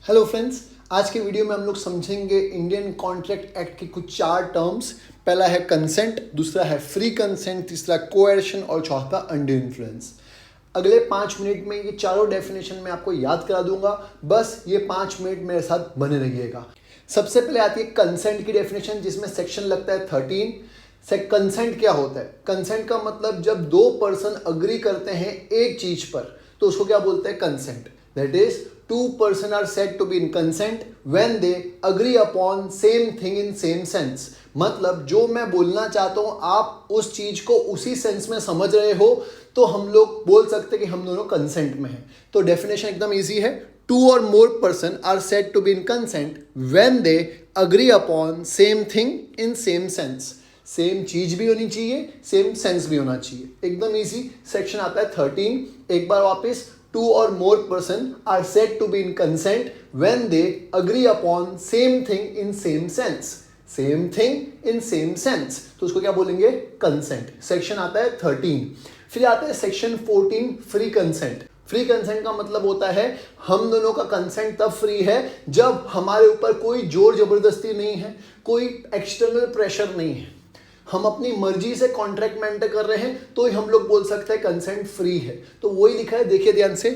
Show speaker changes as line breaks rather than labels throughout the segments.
Hello friends, आज के video में हम लोग समझेंगे इंडियन कॉन्ट्रैक्ट एक्ट के कुछ 4 टर्म्स। पहला है कंसेंट, दूसरा है फ्री कंसेंट, तीसरा कोएर्शन और चौथा अंडर इन्फ्लुएंस। अगले 5 मिनट में ये चारों डेफिनेशन मैं आपको याद करा दूंगा, बस ये 5 मिनट मेरे साथ बने रहिएगा। सबसे पहले आती है कंसेंट की डेफिनेशन, जिसमें सेक्शन लगता है 13। कंसेंट क्या होता है? कंसेंट का मतलब जब 2 पर्सन अग्री करते हैं एक चीज पर तो उसको क्या बोलते हैं? Consent. That is 2 person are said to be in consent when they agree upon same thing in same sense। मतलब जो मैं बोलना चाहता हूं आप उस चीज को उसी सेंस में समझ रहे हो तो हम लोग बोल सकते हैं कि हम दोनों कंसेंट में हैं। तो डेफिनेशन एकदम इजी है। 2 or more person are said to be in consent when they agree upon same thing in same sense। Same चीज भी होनी चाहिए, सेम सेंस भी होना चाहिए। एकदम इजी। सेक्शन आता है 13। एक बार वापस, 2 or more person are said to be in consent when they agree upon same thing in same sense। same thing in same sense, तो उसको क्या बोलेंगे? कंसेंट। सेक्शन आता है 13। फिर आता है section 14, free consent. Free consent का मतलब होता है हम दोनों का कंसेंट तब फ्री है जब हमारे ऊपर कोई जोर जबरदस्ती नहीं है, कोई एक्सटर्नल प्रेशर नहीं है, हम अपनी मर्जी से कॉन्ट्रैक्ट में एंटर कर रहे हैं तो ही हम लोग बोल सकते हैं कंसेंट फ्री है। तो वही लिखा है, देखिए ध्यान से।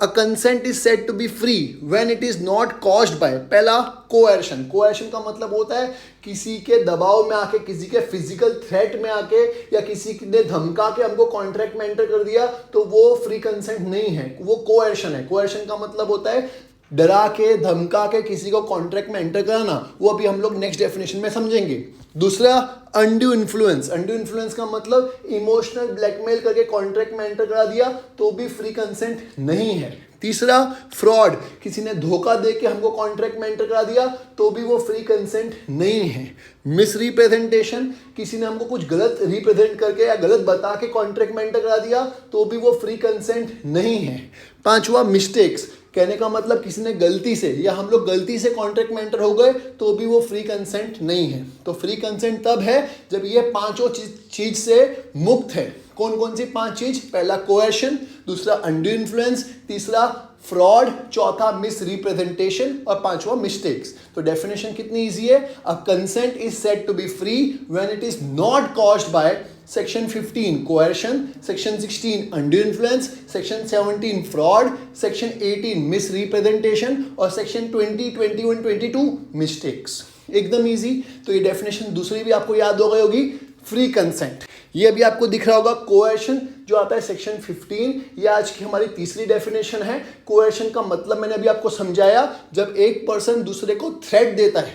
A consent is said to be free when it is not caused by, पहला कोएर्शन। कोएर्शन का मतलब होता है किसी के दबाव में आके, किसी के फिजिकल थ्रेट में आके या किसी ने धमका के हमको कॉन्ट्रैक्ट में एंटर कर दिया तो वो फ्री कंसेंट नहीं है, वो कोएर्शन है। कोएर्शन का मतलब होता है डरा के धमका के किसी को कॉन्ट्रैक्ट में एंटर कराना। वो अभी हम लोग नेक्स्ट डेफिनेशन में समझेंगे। दूसरा अनड्यू इन्फ्लुएंस। अनड्यू इन्फ्लुएंस का मतलब इमोशनल ब्लैकमेल करके कॉन्ट्रैक्ट में एंटर करा दिया तो भी फ्री कंसेंट नहीं है। तीसरा फ्रॉड, किसी ने धोखा दे के हमको कॉन्ट्रैक्ट में एंटर करा दिया तो भी वो फ्री कंसेंट नहीं है। मिस रिप्रेजेंटेशन, किसी ने हमको कुछ गलत रिप्रेजेंट करके या गलत बता के कॉन्ट्रैक्ट में एंटर करा दिया तो भी वो फ्री कंसेंट नहीं है। पांचवा मिस्टेक्स, कहने का मतलब किसी ने गलती से या हम लोग गलती से कॉन्ट्रैक्ट में एंटर हो गए तो भी वो फ्री कंसेंट नहीं है। तो फ्री कंसेंट तब है जब ये पांचों चीज से मुक्त है। कौन कौन सी 5 चीज? पहला कोएर्शन, दूसरा अनड्यू इन्फ्लुएंस, तीसरा फ्रॉड, चौथा मिस रिप्रेजेंटेशन और पांचवा मिस्टेक्स। तो डेफिनेशन कितनी इजी है। A consent is said to be free when it is not caused by section 15 coercion, section 16 undue influence, section 17 fraud, section 18 misrepresentation और section 20, 21, 22 mistakes. एकदम easy. तो ये definition दूसरी भी आपको याद हो गई होगी, फ्री कंसेंट। ये अभी आपको दिख रहा होगा कोएर्शन जो आता है सेक्शन 15। ये आज की हमारी तीसरी डेफिनेशन है। कोएर्शन का मतलब मैंने अभी आपको समझाया, जब एक पर्सन दूसरे को थ्रेट देता है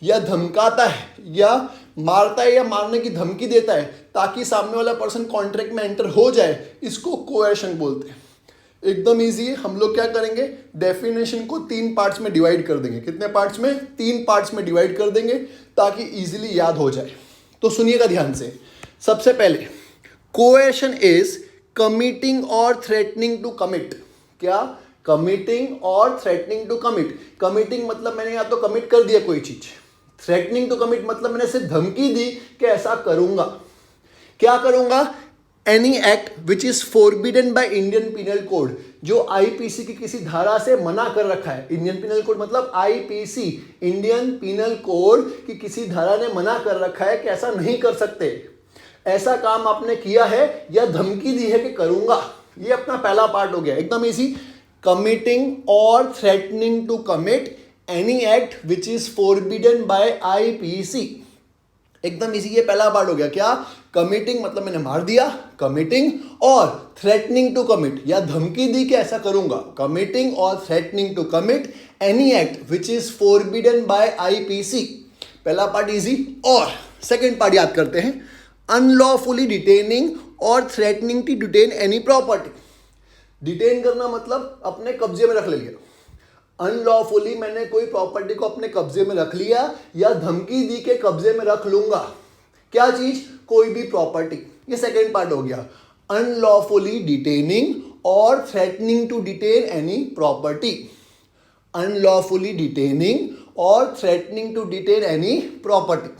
या धमकाता है या मारता है या मारने की धमकी देता है ताकि सामने वाला पर्सन कॉन्ट्रैक्ट में एंटर हो जाए, इसको कोएर्शन बोलते हैं। एकदम इजी है। हम लोग क्या करेंगे, डेफिनेशन को 3 पार्ट्स में डिवाइड कर देंगे। कितने पार्ट्स में? 3 पार्ट्स में डिवाइड कर देंगे ताकि इजीली याद हो जाए। तो सुनिएगा ध्यान से। सबसे पहले, कोएर्शन इज कमिटिंग और थ्रेटनिंग टू कमिट। क्या? कमिटिंग और थ्रेटनिंग टू कमिट। कमिटिंग मतलब मैंने या तो कमिट कर दिया कोई चीज, थ्रेटनिंग टू कमिट मतलब मैंने सिर्फ धमकी दी कि ऐसा करूंगा। क्या करूंगा? Any act which is forbidden by Indian penal code, जो आईपीसी की किसी धारा से मना कर रखा है। इंडियन पिनल कोड मतलब आईपीसी, इंडियन पिनल कोड की किसी धारा ने मना कर रखा है कि ऐसा नहीं कर सकते, ऐसा काम आपने किया है या धमकी दी है कि करूंगा। ये अपना पहला पार्ट हो गया। एकदम इजी। कमिटिंग और threatening to commit any act which is forbidden by IPC. एकदम इजी। ये पहला पार्ट हो गया। क्या? कमिटिंग मतलब मैंने मार दिया, कमिटिंग, और थ्रेटनिंग टू कमिट या धमकी दी कि ऐसा करूंगा। कमिटिंग और threatening to commit any act which is forbidden by IPC. पहला पार्ट इजी। और सेकंड पार्ट याद करते हैं, अनलॉफुली डिटेनिंग और threatening to detain any property. Detain करना मतलब अपने कब्जे में रख लिया। अनलॉफुली मैंने कोई प्रॉपर्टी को अपने कब्जे में रख लिया या धमकी दी के कब्जे में रख लूंगा। क्या चीज? कोई भी प्रॉपर्टी। ये सेकंड पार्ट हो गया। अनलॉफुली डिटेनिंग और threatening to detain any property. Unlawfully detaining और threatening to detain any property.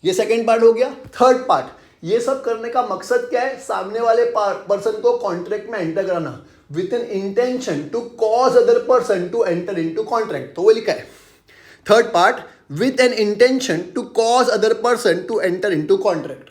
ये सेकंड पार्ट हो गया। थर्ड पार्ट, ये सब करने का मकसद क्या है? सामने वाले पर्सन को कॉन्ट्रैक्ट में एंटर कराना। With an intention to cause other person to enter into contract, तो वो लिखा है third part, with an intention to cause other person to enter into contract.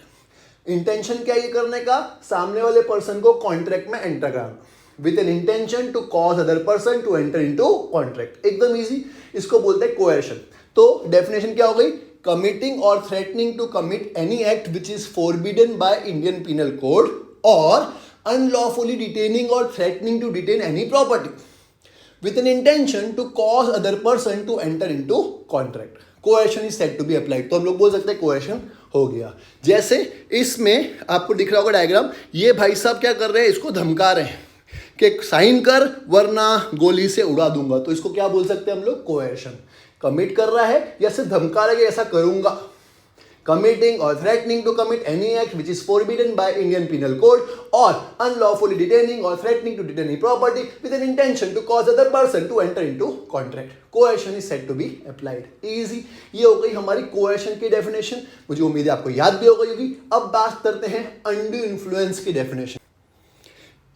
Intention क्या ये करने का, सामने वाले पर्सन को कॉन्ट्रैक्ट में एंटर कराना, with an intention to cause other person to enter into contract, एकदम इजी, इसको बोलते हैं कोएर्शन। तो डेफिनेशन क्या हो गई, कमिटिंग और threatening to commit any act which is forbidden by Indian penal code और अनलॉफुली डिटेनिंग और threatening to detain any property with an intention to cause other person to enter into contract. Coercion is said to be applied. तो हम लोग बोल सकते हैं coercion हो गया। जैसे इसमें आपको दिख रहा होगा डायग्राम, ये भाई साहब क्या कर रहे हैं, इसको धमका रहे हैं कि साइन कर वरना गोली से उड़ा दूंगा, तो इसको क्या बोल सकते हैं हम लोग, कोएर्शन। कमिट कर रहा है या सिर्फ धमका रहा है कि ऐसा करूंगा, committing or threatening to commit any act which is forbidden by Indian Penal Code or unlawfully detaining or threatening to detain any property with an intention to cause other person to enter into contract. Coercion is said to be applied. Easy. ये हो गई हमारी coercion की definition, मुझे उम्मीद है आपको याद भी हो गई होगी। अब बात करते हैं undue influence की definition।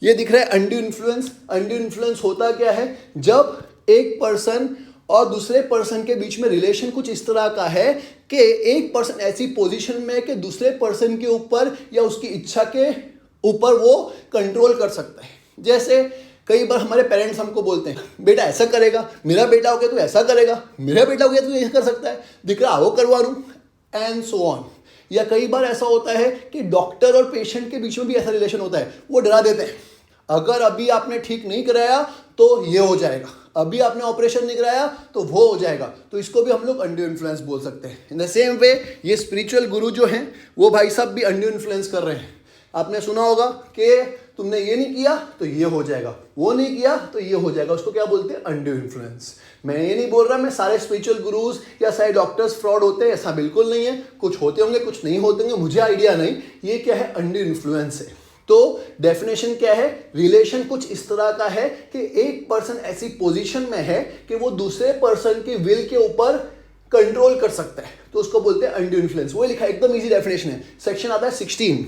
ये दिख रहा है undue influence। undue influence होता क्या है, जब एक पर्सन और दूसरे पर्सन के बीच में रिलेशन कुछ इस तरह का है कि एक पर्सन ऐसी पोजीशन में है कि दूसरे पर्सन के ऊपर या उसकी इच्छा के ऊपर वो कंट्रोल कर सकता है। जैसे कई बार हमारे पेरेंट्स हमको बोलते हैं बेटा ऐसा करेगा, मेरा बेटा हो गया तो ऐसा करेगा, मेरा बेटा हो गया तो ऐसा कर सकता है, दिख रहा वो करवा लूँ, एंड सो ऑन। या कई बार ऐसा होता है कि डॉक्टर और पेशेंट के बीच में भी ऐसा रिलेशन होता है, वो डरा देते हैं अगर अभी आपने ठीक नहीं कराया तो ये हो जाएगा, अभी आपने ऑपरेशन नहीं कराया तो वो हो जाएगा, तो इसको भी हम लोग अनड्यू इन्फ्लुएंस बोल सकते हैं। इन द सेम वे ये स्पिरिचुअल गुरु जो हैं वो भाई साहब भी अनड्यू इन्फ्लुएंस कर रहे हैं। आपने सुना होगा कि तुमने ये नहीं किया तो ये हो जाएगा, वो नहीं किया तो ये हो जाएगा, उसको क्या बोलते हैं, अनड्यू इन्फ्लुएंस। मैं ये नहीं बोल रहा मैं सारे स्पिरिचुअल गुरुज या सारे डॉक्टर्स फ्रॉड होते हैं, ऐसा बिल्कुल नहीं है, कुछ होते होंगे कुछ नहीं होते होंगे, मुझे आइडिया नहीं, ये क्या है, अनड्यू इन्फ्लुएंस है। तो डेफिनेशन क्या है, रिलेशन कुछ इस तरह का है कि एक पर्सन ऐसी पोजीशन में है कि वो दूसरे पर्सन की विल के ऊपर कंट्रोल कर सकता है, तो उसको बोलते हैं अनड्यू इन्फ्लुएंस। वो लिखा है, एकदम इजी डेफिनेशन है, सेक्शन आता है 16।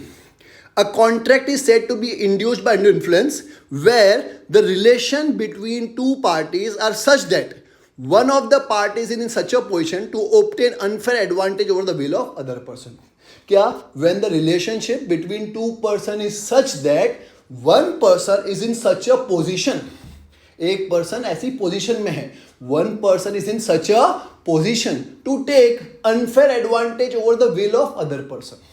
A contract is said to be induced by undue influence where the relation between two parties are such that one of the parties is in such a position to obtain unfair advantage over the will of other person. क्या, when the relationship between two person is such that one person is in such a position, एक person ऐसी position में है, one person is in such a position to take unfair advantage over the will of other person.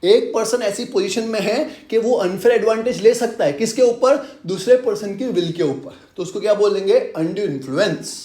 एक person ऐसी position में है कि वो अनफेयर एडवांटेज ले सकता है, किसके ऊपर, दूसरे पर्सन की विल के ऊपर, तो उसको क्या बोलेंगे, अनड्यू इन्फ्लुएंस।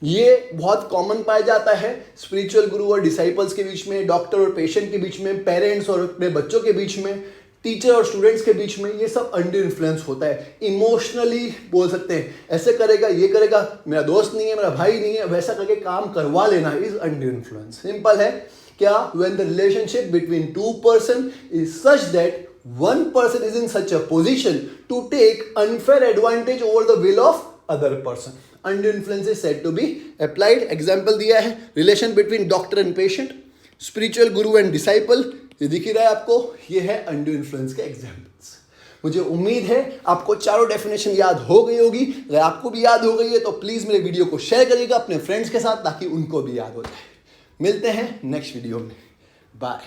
ये बहुत कॉमन पाया जाता है स्पिरिचुअल गुरु और डिसाइपल्स के बीच में, डॉक्टर और पेशेंट के बीच में, पेरेंट्स और अपने बच्चों के बीच में, टीचर और स्टूडेंट्स के बीच में, ये सब अनड्यू इन्फ्लुएंस होता है। इमोशनली बोल सकते हैं, ऐसे करेगा, ये करेगा, मेरा दोस्त नहीं है, मेरा भाई नहीं है, वैसा करके काम करवा लेना इज अनड्यू इन्फ्लुएंस। सिंपल है क्या, when the relationship between two person is such that one person is in such a position to take unfair advantage over the will of other person, undue influence is said to be applied. Example दिया है, relation between doctor and patient, spiritual guru and disciple, ये दिख ही रहा है आपको, ये है undue influence के एग्जाम्पल्स। मुझे उम्मीद है आपको चारों डेफिनेशन याद हो गई होगी। अगर आपको भी याद हो गई है तो प्लीज़ मेरे वीडियो को शेयर करिएगा अपने फ्रेंड्स के साथ ताकि उनको भी याद हो जाए। मिलते हैं नेक्स्ट वीडियो में, बाय।